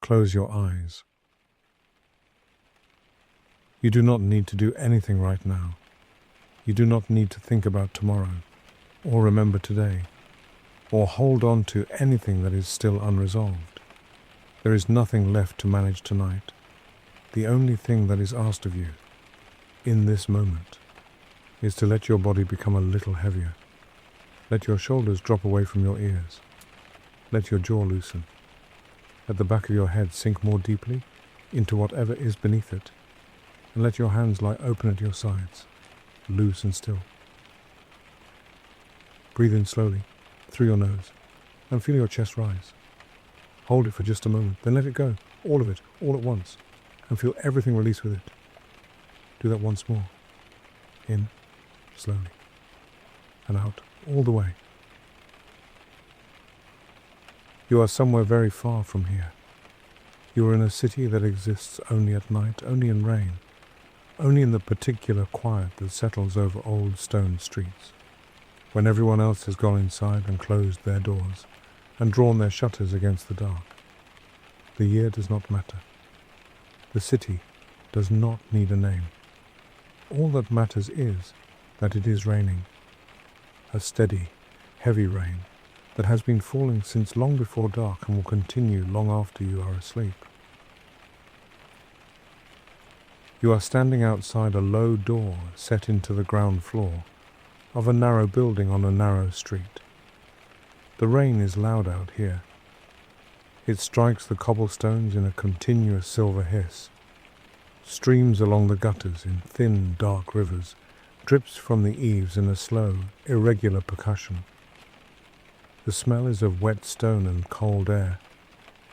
close your eyes. You do not need to do anything right now. You do not need to think about tomorrow, or remember today, or hold on to anything that is still unresolved. There is nothing left to manage tonight. The only thing that is asked of you, in this moment, is to let your body become a little heavier. Let your shoulders drop away from your ears. Let your jaw loosen. Let the back of your head sink more deeply into whatever is beneath it, and let your hands lie open at your sides, loose and still. Breathe in slowly, through your nose, and feel your chest rise. Hold it for just a moment, then let it go, all of it, all at once, and feel everything release with it. Do that once more. In, slowly, and out, all the way. You are somewhere very far from here. You are in a city that exists only at night, only in rain, only in the particular quiet that settles over old stone streets, when everyone else has gone inside and closed their doors and drawn their shutters against the dark. The year does not matter. The city does not need a name. All that matters is that it is raining, a steady, heavy rain that has been falling since long before dark and will continue long after you are asleep. You are standing outside a low door set into the ground floor of a narrow building on a narrow street. The rain is loud out here. It strikes the cobblestones in a continuous silver hiss, streams along the gutters in thin, dark rivers, drips from the eaves in a slow, irregular percussion. The smell is of wet stone and cold air,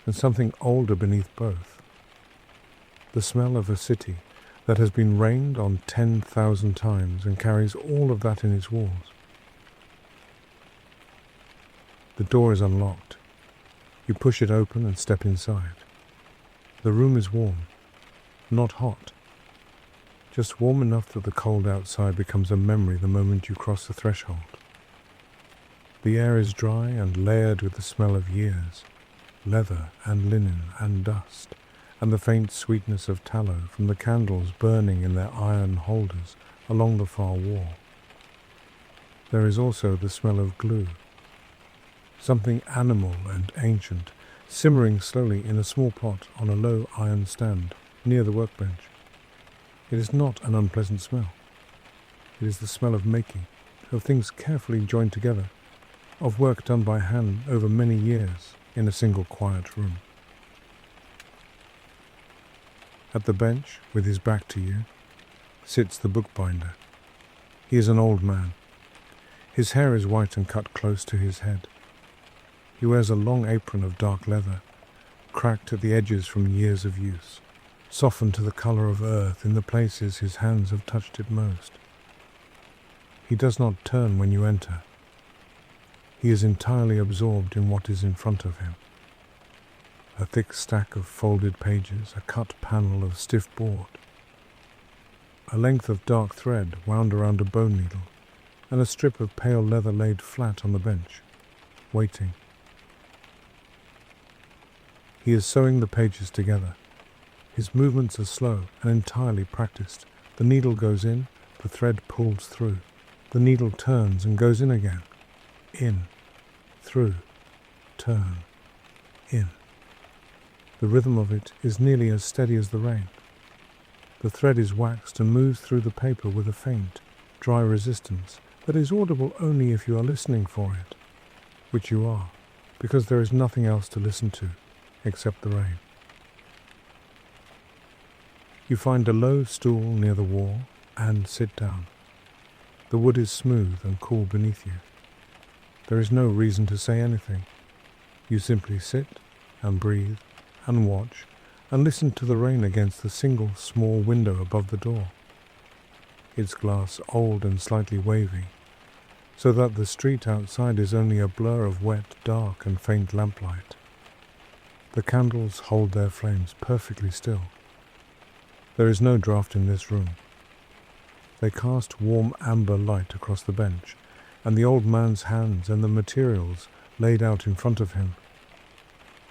and something older beneath both. The smell of a city that has been rained on 10,000 times and carries all of that in its walls. The door is unlocked. You push it open and step inside. The room is warm, not hot, just warm enough that the cold outside becomes a memory the moment you cross the threshold. The air is dry and layered with the smell of years, leather and linen and dust, and the faint sweetness of tallow from the candles burning in their iron holders along the far wall. There is also the smell of glue, something animal and ancient, simmering slowly in a small pot on a low iron stand near the workbench. It is not an unpleasant smell. It is the smell of making, of things carefully joined together, of work done by hand over many years in a single quiet room. At the bench, with his back to you, sits the bookbinder. He is an old man. His hair is white and cut close to his head. He wears a long apron of dark leather, cracked at the edges from years of use, softened to the color of earth in the places his hands have touched it most. He does not turn when you enter. He is entirely absorbed in what is in front of him. A thick stack of folded pages, a cut panel of stiff board, a length of dark thread wound around a bone needle, and a strip of pale leather laid flat on the bench, waiting. He is sewing the pages together. His movements are slow and entirely practiced. The needle goes in, the thread pulls through. The needle turns and goes in again. In, through, turn, in. The rhythm of it is nearly as steady as the rain. The thread is waxed and moves through the paper with a faint, dry resistance that is audible only if you are listening for it, which you are, because there is nothing else to listen to except the rain. You find a low stool near the wall and sit down. The wood is smooth and cool beneath you. There is no reason to say anything. You simply sit and breathe and watch and listen to the rain against the single small window above the door. Its glass old and slightly wavy, so that the street outside is only a blur of wet, dark and faint lamplight. The candles hold their flames perfectly still. There is no draught in this room. They cast warm amber light across the bench and the old man's hands and the materials laid out in front of him,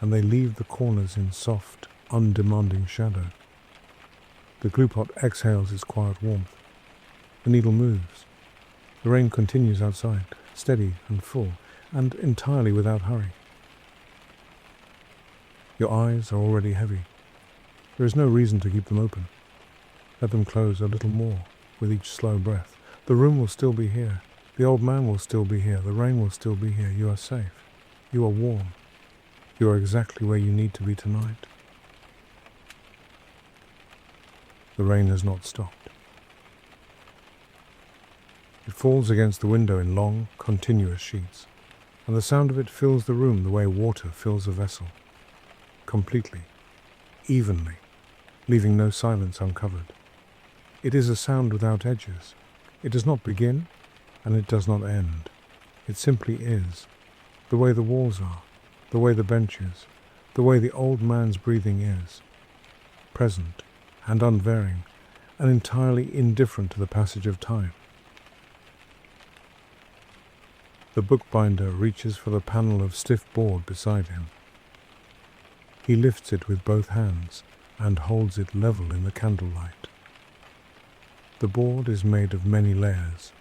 and they leave the corners in soft, undemanding shadow. The glue pot exhales its quiet warmth. The needle moves. The rain continues outside, steady and full, and entirely without hurry. Your eyes are already heavy. There is no reason to keep them open. Let them close a little more with each slow breath. The room will still be here. The old man will still be here. The rain will still be here. You are safe. You are warm. You are exactly where you need to be tonight. The rain has not stopped. It falls against the window in long, continuous sheets, and the sound of it fills the room the way water fills a vessel. Completely, evenly, leaving no silence uncovered. It is a sound without edges. It does not begin, and it does not end. It simply is, the way the walls are, the way the bench is, the way the old man's breathing is, present and unvarying, and entirely indifferent to the passage of time. The bookbinder reaches for the panel of stiff board beside him. He lifts it with both hands and holds it level in the candlelight. The board is made of many layers,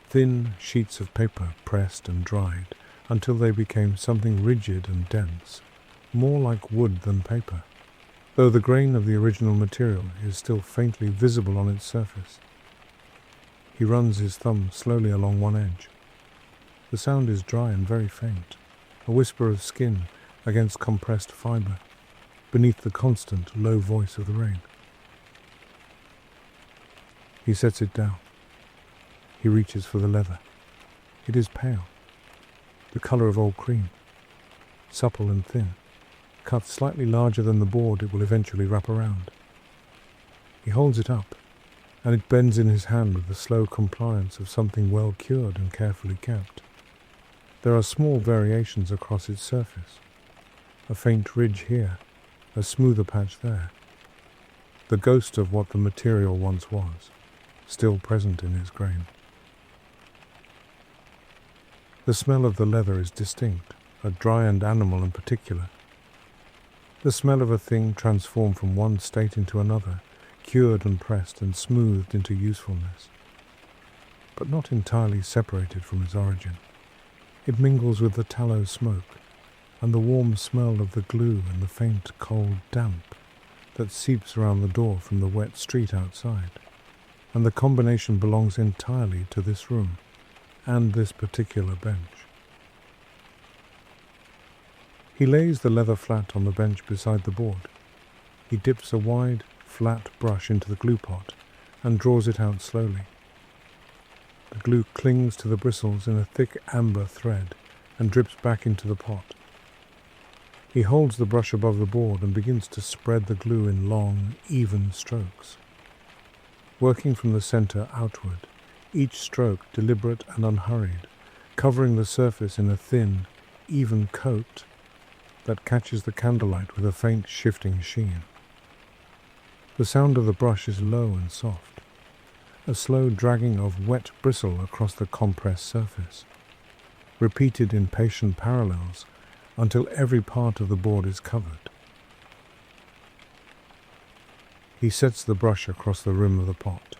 thin sheets of paper pressed and dried until they became something rigid and dense, more like wood than paper, though the grain of the original material is still faintly visible on its surface. He runs his thumb slowly along one edge. The sound is dry and very faint, a whisper of skin against compressed fibre, beneath the constant, low voice of the rain. He sets it down. He reaches for the leather. It is pale, the colour of old cream, supple and thin, cut slightly larger than the board it will eventually wrap around. He holds it up, and it bends in his hand with the slow compliance of something well cured and carefully kept. There are small variations across its surface, a faint ridge here, a smoother patch there, the ghost of what the material once was, still present in its grain. The smell of the leather is distinct, a dry and animal in particular. The smell of a thing transformed from one state into another, cured and pressed and smoothed into usefulness, but not entirely separated from its origin. It mingles with the tallow smoke and the warm smell of the glue and the faint cold damp that seeps around the door from the wet street outside, and the combination belongs entirely to this room and this particular bench. He lays the leather flat on the bench beside the board. He dips a wide, flat brush into the glue pot and draws it out slowly. The glue clings to the bristles in a thick amber thread and drips back into the pot. He holds the brush above the board and begins to spread the glue in long, even strokes. Working from the center outward, each stroke deliberate and unhurried, covering the surface in a thin, even coat that catches the candlelight with a faint shifting sheen. The sound of the brush is low and soft, a slow dragging of wet bristle across the compressed surface, repeated in patient parallels until every part of the board is covered. He sets the brush across the rim of the pot.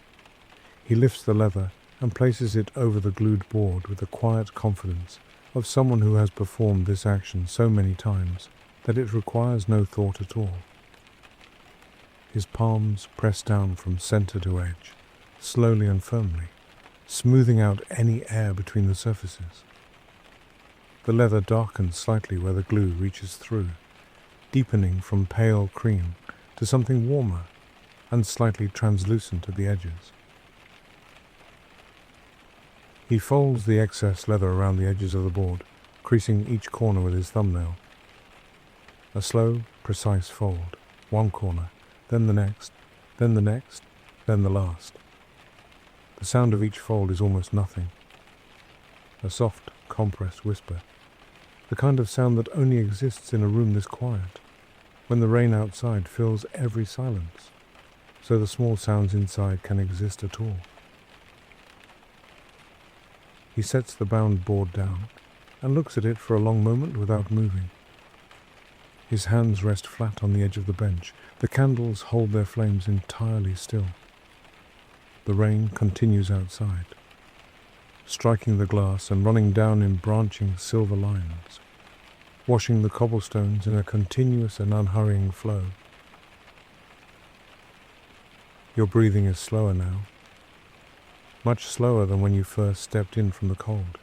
He lifts the leather and places it over the glued board with the quiet confidence of someone who has performed this action so many times that it requires no thought at all. His palms press down from center to edge, slowly and firmly, smoothing out any air between the surfaces. The leather darkens slightly where the glue reaches through, deepening from pale cream to something warmer and slightly translucent at the edges. He folds the excess leather around the edges of the board, creasing each corner with his thumbnail. A slow, precise fold, one corner, then the next, then the next, then the last. The sound of each fold is almost nothing. A soft, compressed whisper, the kind of sound that only exists in a room this quiet, when the rain outside fills every silence, so the small sounds inside can exist at all. He sets the bound board down and looks at it for a long moment without moving. His hands rest flat on the edge of the bench. The candles hold their flames entirely still. The rain continues outside, striking the glass and running down in branching silver lines, washing the cobblestones in a continuous and unhurrying flow. Your breathing is slower now, much slower than when you first stepped in from the cold.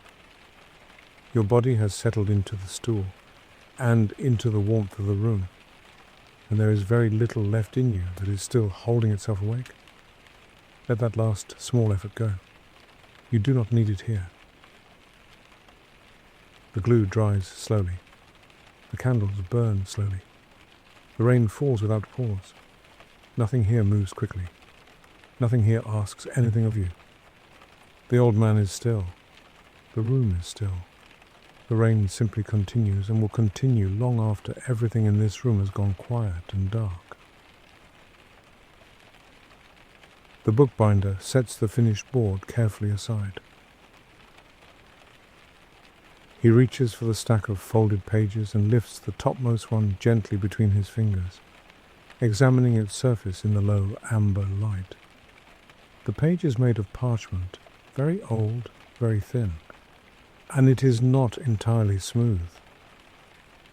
Your body has settled into the stool and into the warmth of the room, and there is very little left in you that is still holding itself awake. Let that last small effort go. You do not need it here. The glue dries slowly. The candles burn slowly. The rain falls without pause. Nothing here moves quickly. Nothing here asks anything of you. The old man is still. The room is still. The rain simply continues and will continue long after everything in this room has gone quiet and dark. The bookbinder sets the finished board carefully aside. He reaches for the stack of folded pages and lifts the topmost one gently between his fingers, examining its surface in the low amber light. The page is made of parchment, very old, very thin, and it is not entirely smooth.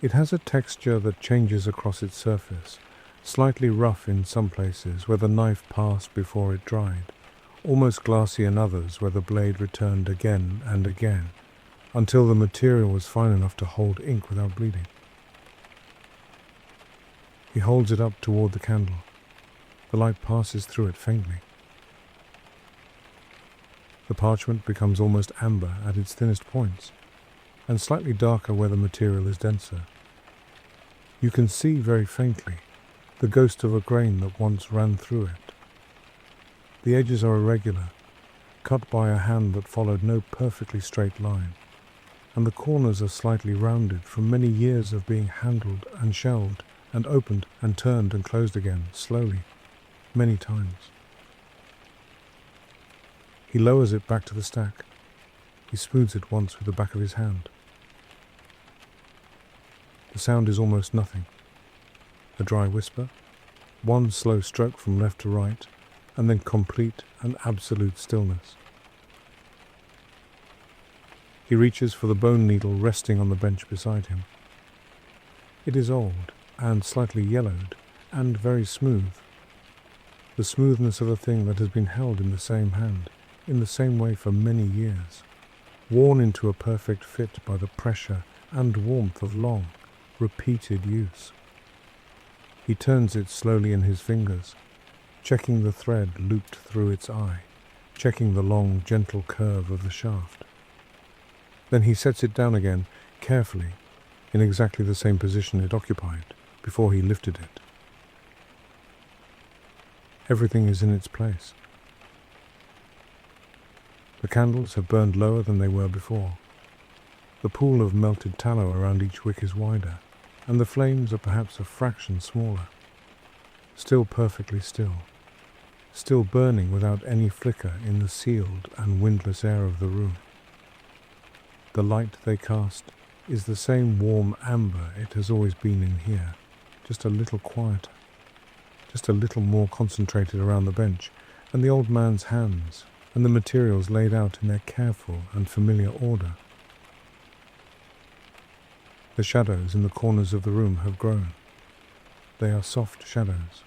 It has a texture that changes across its surface, slightly rough in some places where the knife passed before it dried, almost glassy in others where the blade returned again and again, until the material was fine enough to hold ink without bleeding. He holds it up toward the candle. The light passes through it faintly. The parchment becomes almost amber at its thinnest points, and slightly darker where the material is denser. You can see very faintly the ghost of a grain that once ran through it. The edges are irregular, cut by a hand that followed no perfectly straight line, and the corners are slightly rounded from many years of being handled and shelved and opened and turned and closed again, slowly, many times. He lowers it back to the stack. He smooths it once with the back of his hand. The sound is almost nothing. A dry whisper, one slow stroke from left to right, and then complete and absolute stillness. He reaches for the bone needle resting on the bench beside him. It is old and slightly yellowed and very smooth. The smoothness of a thing that has been held in the same hand, in the same way for many years, worn into a perfect fit by the pressure and warmth of long, repeated use. He turns it slowly in his fingers, checking the thread looped through its eye, checking the long, gentle curve of the shaft. Then he sets it down again, carefully, in exactly the same position it occupied before he lifted it. Everything is in its place. The candles have burned lower than they were before. The pool of melted tallow around each wick is wider, and the flames are perhaps a fraction smaller. Still perfectly still, still burning without any flicker in the sealed and windless air of the room. The light they cast is the same warm amber it has always been in here, just a little quieter, just a little more concentrated around the bench, and the old man's hands, and the materials laid out in their careful and familiar order. The shadows in the corners of the room have grown. They are soft shadows.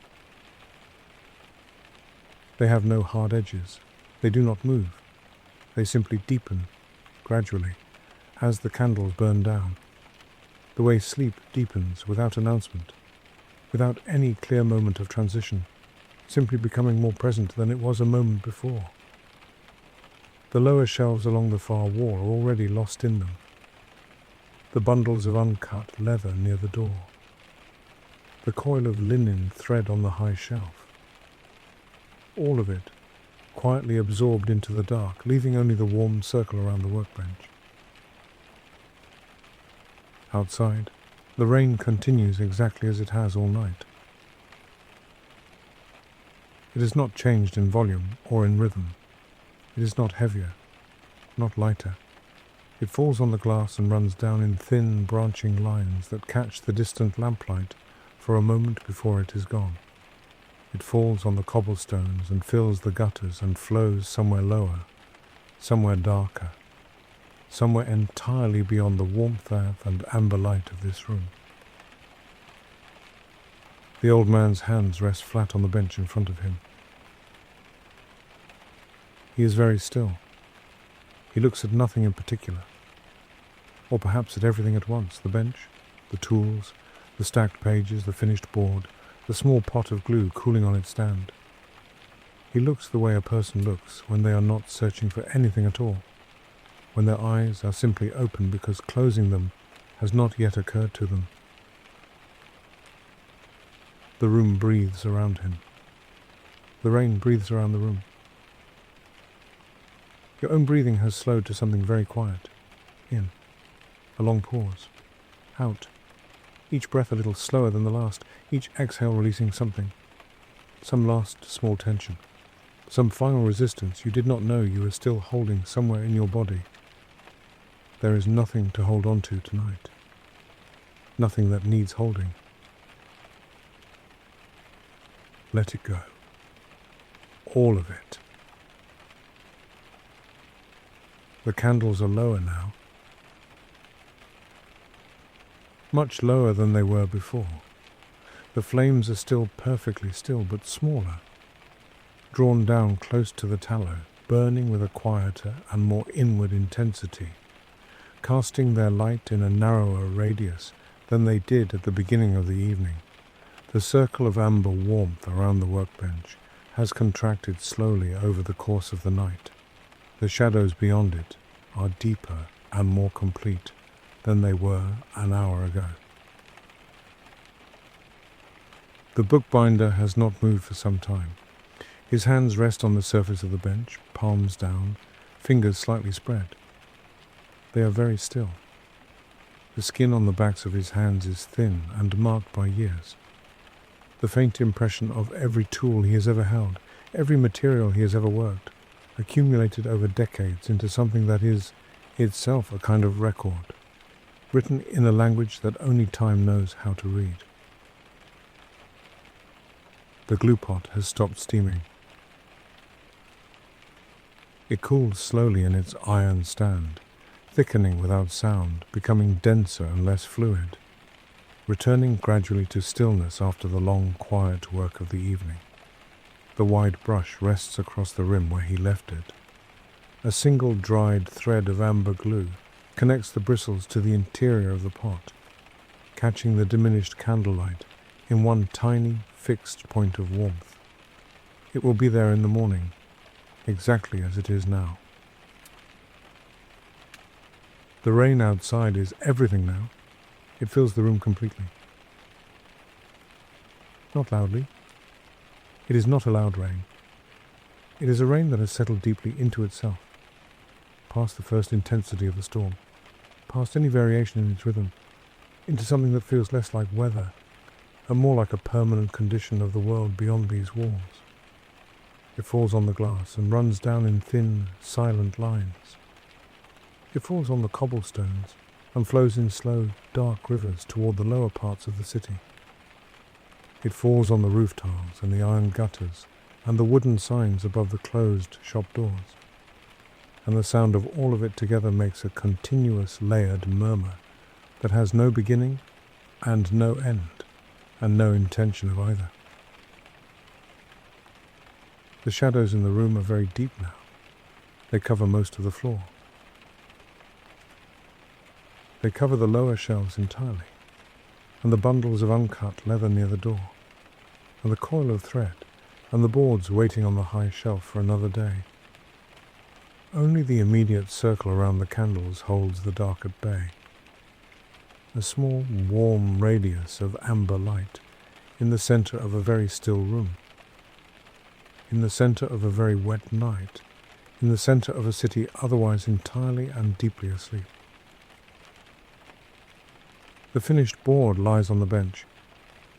They have no hard edges. They do not move. They simply deepen, gradually, as the candles burn down, the way sleep deepens without announcement, without any clear moment of transition, simply becoming more present than it was a moment before. The lower shelves along the far wall are already lost in them. The bundles of uncut leather near the door. The coil of linen thread on the high shelf. All of it quietly absorbed into the dark, leaving only the warm circle around the workbench. Outside, the rain continues exactly as it has all night. It has not changed in volume or in rhythm. It is not heavier, not lighter. It falls on the glass and runs down in thin, branching lines that catch the distant lamplight for a moment before it is gone. It falls on the cobblestones and fills the gutters and flows somewhere lower, somewhere darker, somewhere entirely beyond the warmth and amber light of this room. The old man's hands rest flat on the bench in front of him. He is very still. He looks at nothing in particular, or perhaps at everything at once: the bench, the tools, the stacked pages, the finished board, the small pot of glue cooling on its stand. He looks the way a person looks when they are not searching for anything at all, when their eyes are simply open because closing them has not yet occurred to them. The room breathes around him. The rain breathes around the room. Your own breathing has slowed to something very quiet. In. A long pause. Out. Each breath a little slower than the last, each exhale releasing something. Some last small tension. Some final resistance you did not know you were still holding somewhere in your body. There is nothing to hold on to tonight. Nothing that needs holding. Let it go. All of it. The candles are lower now. Much lower than they were before. The flames are still perfectly still, but smaller, drawn down close to the tallow, burning with a quieter and more inward intensity, casting their light in a narrower radius than they did at the beginning of the evening. The circle of amber warmth around the workbench has contracted slowly over the course of the night. The shadows beyond it are deeper and more complete than they were an hour ago. The bookbinder has not moved for some time. His hands rest on the surface of the bench, palms down, fingers slightly spread. They are very still. The skin on the backs of his hands is thin and marked by years. The faint impression of every tool he has ever held, every material he has ever worked, accumulated over decades into something that is itself a kind of record, written in a language that only time knows how to read. The glue pot has stopped steaming. It cools slowly in its iron stand, thickening without sound, becoming denser and less fluid, returning gradually to stillness after the long, quiet work of the evening. The wide brush rests across the rim where he left it. A single dried thread of amber glue connects the bristles to the interior of the pot, catching the diminished candlelight in one tiny, fixed point of warmth. It will be there in the morning, exactly as it is now. The rain outside is everything now. It fills the room completely. Not loudly. It is not a loud rain. It is a rain that has settled deeply into itself, past the first intensity of the storm, past any variation in its rhythm, into something that feels less like weather and more like a permanent condition of the world beyond these walls. It falls on the glass and runs down in thin, silent lines. It falls on the cobblestones and flows in slow, dark rivers toward the lower parts of the city. It falls on the roof tiles and the iron gutters and the wooden signs above the closed shop doors. And the sound of all of it together makes a continuous layered murmur that has no beginning and no end, and no intention of either. The shadows in the room are very deep now. They cover most of the floor. They cover the lower shelves entirely, and the bundles of uncut leather near the door, and the coil of thread, and the boards waiting on the high shelf for another day. Only the immediate circle around the candles holds the dark at bay. A small, warm radius of amber light in the center of a very still room, in the center of a very wet night, in the center of a city otherwise entirely and deeply asleep. The finished board lies on the bench,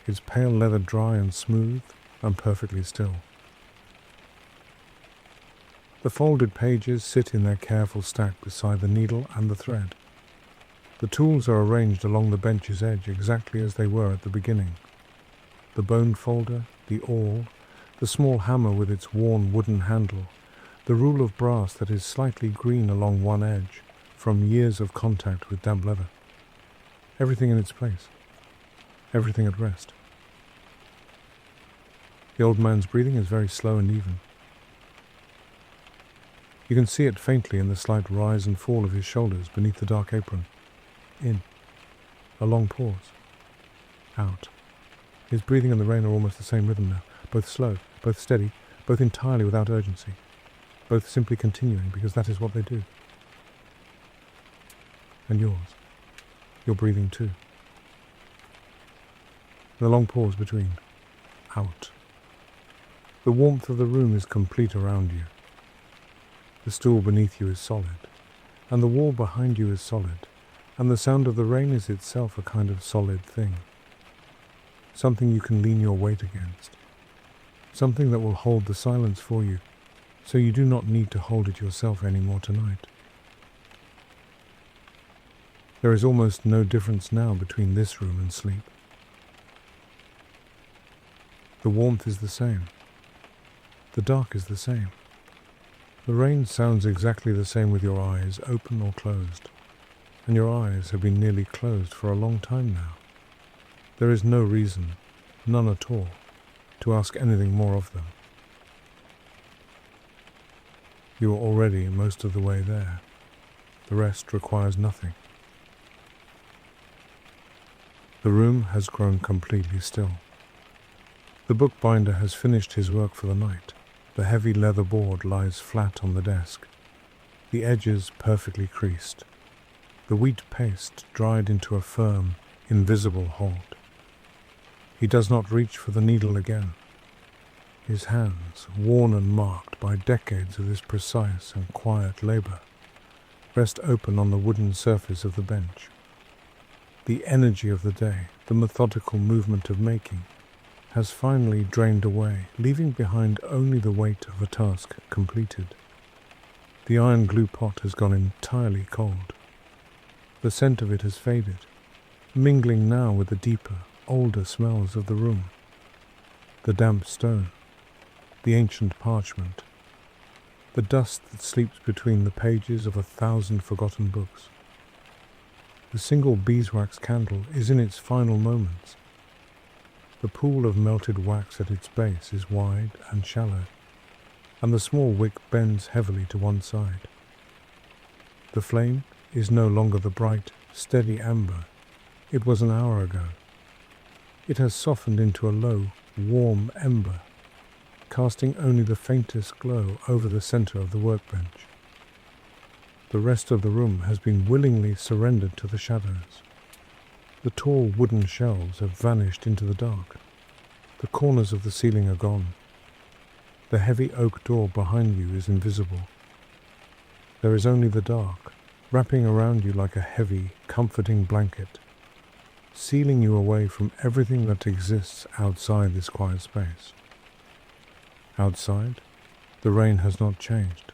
its pale leather dry and smooth and perfectly still. The folded pages sit in their careful stack beside the needle and the thread. The tools are arranged along the bench's edge exactly as they were at the beginning. The bone folder, the awl, the small hammer with its worn wooden handle, the rule of brass that is slightly green along one edge from years of contact with damp leather. Everything in its place. Everything at rest. The old man's breathing is very slow and even. You can see it faintly in the slight rise and fall of his shoulders beneath the dark apron. In. A long pause. Out. His breathing and the rain are almost the same rhythm now, both slow, both steady, both entirely without urgency, both simply continuing because that is what they do. And yours. Your breathing too. The long pause between. Out. The warmth of the room is complete around you. The stool beneath you is solid, and the wall behind you is solid, and the sound of the rain is itself a kind of solid thing. Something you can lean your weight against. Something that will hold the silence for you, so you do not need to hold it yourself anymore tonight. There is almost no difference now between this room and sleep. The warmth is the same. The dark is the same. The rain sounds exactly the same with your eyes open or closed, and your eyes have been nearly closed for a long time now. There is no reason, none at all, to ask anything more of them. You are already most of the way there. The rest requires nothing. The room has grown completely still. The bookbinder has finished his work for the night. The heavy leather board lies flat on the desk, the edges perfectly creased, the wheat paste dried into a firm, invisible hold. He does not reach for the needle again. His hands, worn and marked by decades of this precise and quiet labor, rest open on the wooden surface of the bench. The energy of the day, the methodical movement of making, has finally drained away, leaving behind only the weight of a task completed. The iron glue pot has gone entirely cold. The scent of it has faded, mingling now with the deeper, older smells of the room. The damp stone, the ancient parchment, the dust that sleeps between the pages of 1,000 forgotten books. The single beeswax candle is in its final moments. The pool of melted wax at its base is wide and shallow, and the small wick bends heavily to one side. The flame is no longer the bright, steady amber it was an hour ago. It has softened into a low, warm ember, casting only the faintest glow over the center of the workbench. The rest of the room has been willingly surrendered to the shadows. The tall wooden shelves have vanished into the dark. The corners of the ceiling are gone. The heavy oak door behind you is invisible. There is only the dark, wrapping around you like a heavy, comforting blanket, sealing you away from everything that exists outside this quiet space. Outside, the rain has not changed.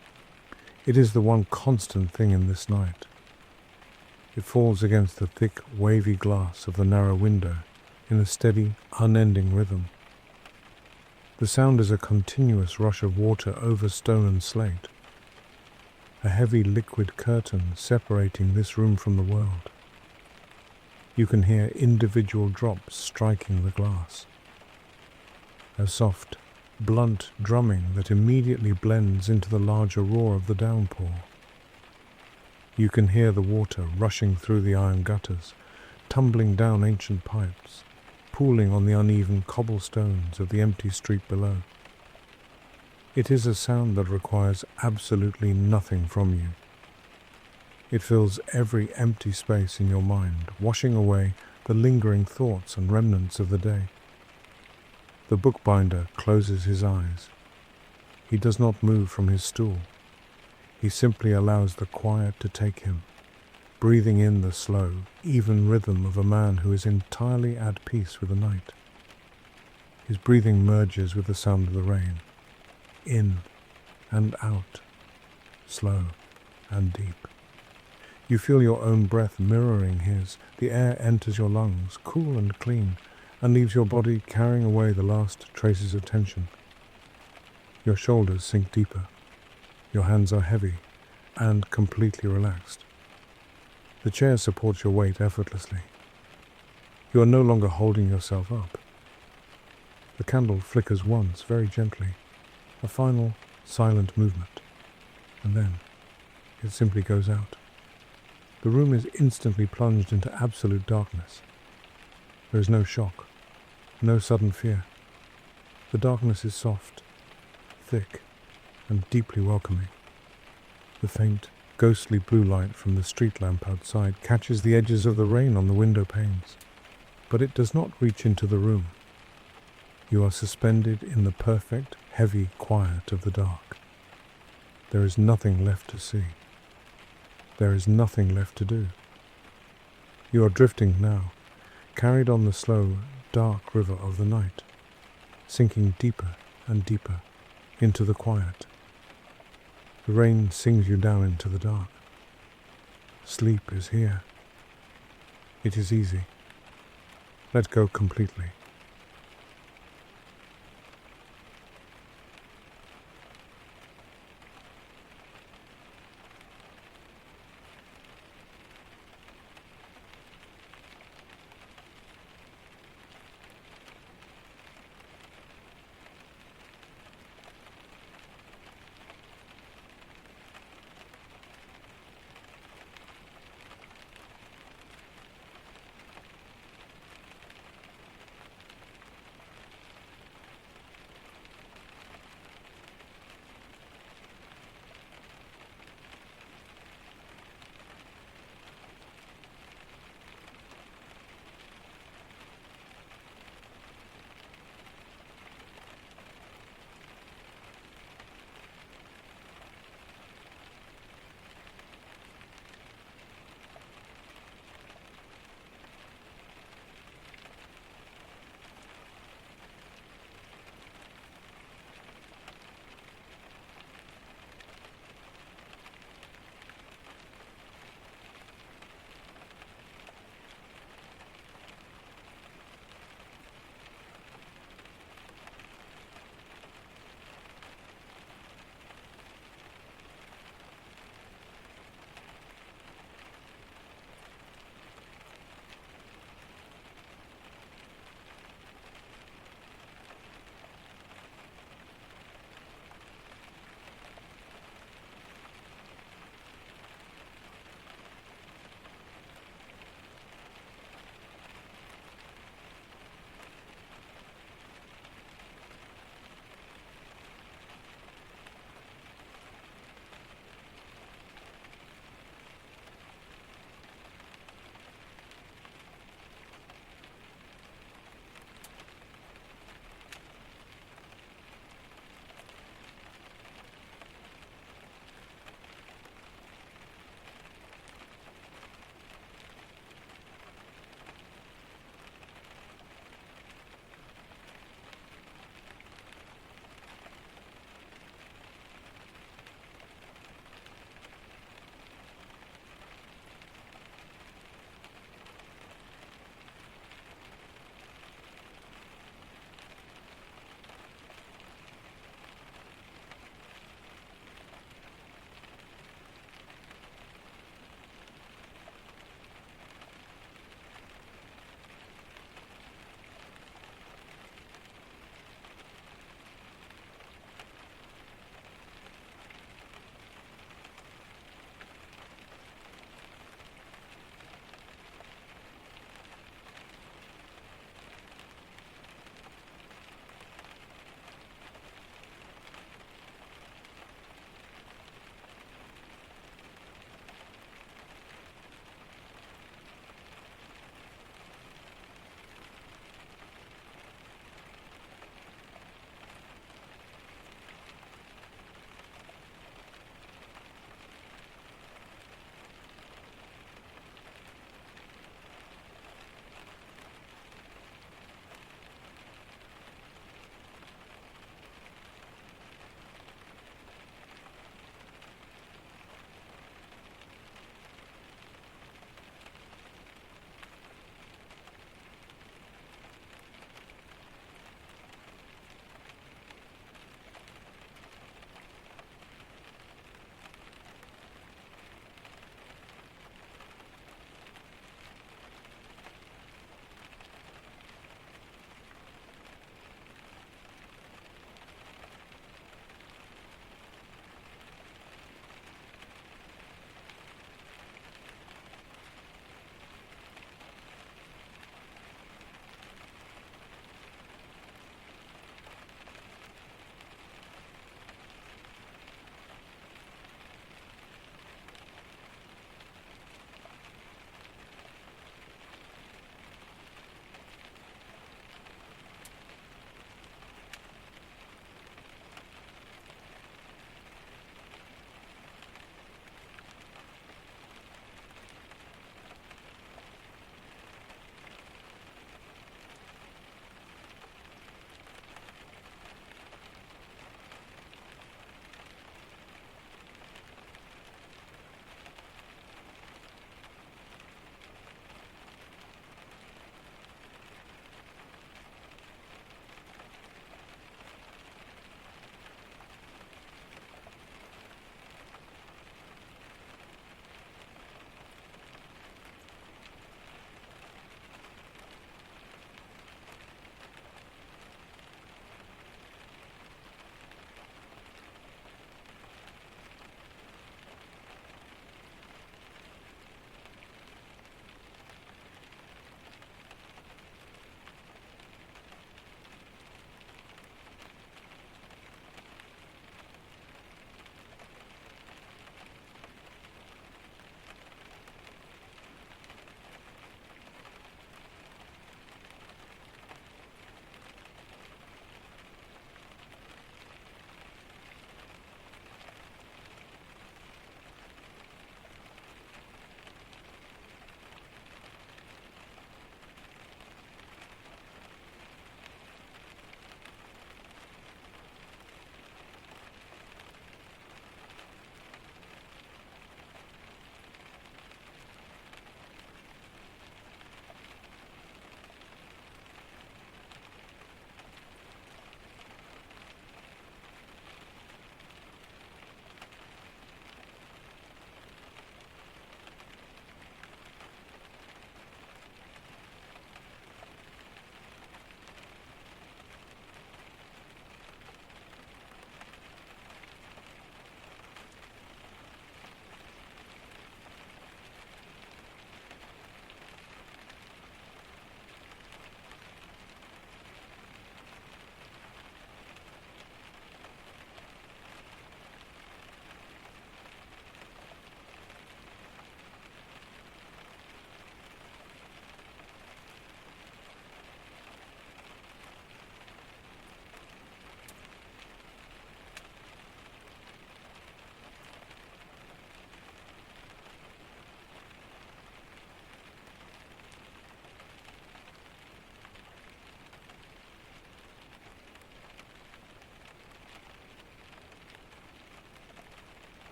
It is the one constant thing in this night. It falls against the thick, wavy glass of the narrow window in a steady, unending rhythm. The sound is a continuous rush of water over stone and slate, a heavy liquid curtain separating this room from the world. You can hear individual drops striking the glass. A soft, blunt drumming that immediately blends into the larger roar of the downpour. You can hear the water rushing through the iron gutters, tumbling down ancient pipes, pooling on the uneven cobblestones of the empty street below. It is a sound that requires absolutely nothing from you. It fills every empty space in your mind, washing away the lingering thoughts and remnants of the day. The bookbinder closes his eyes. He does not move from his stool. He simply allows the quiet to take him, breathing in the slow, even rhythm of a man who is entirely at peace with the night. His breathing merges with the sound of the rain, in and out, slow and deep. You feel your own breath mirroring his. The air enters your lungs, cool and clean, and leaves your body carrying away the last traces of tension. Your shoulders sink deeper. Your hands are heavy and completely relaxed. The chair supports your weight effortlessly. You are no longer holding yourself up. The candle flickers once, very gently, a final, silent movement, and then it simply goes out. The room is instantly plunged into absolute darkness. There is no shock, no sudden fear. The darkness is soft, thick, and deeply welcoming. The faint, ghostly blue light from the street lamp outside catches the edges of the rain on the window panes, but it does not reach into the room. You are suspended in the perfect, heavy quiet of the dark. There is nothing left to see. There is nothing left to do. You are drifting now, carried on the slow, dark river of the night, sinking deeper and deeper into the quiet. The rain sings you down into the dark. Sleep is here. It is easy. Let go completely.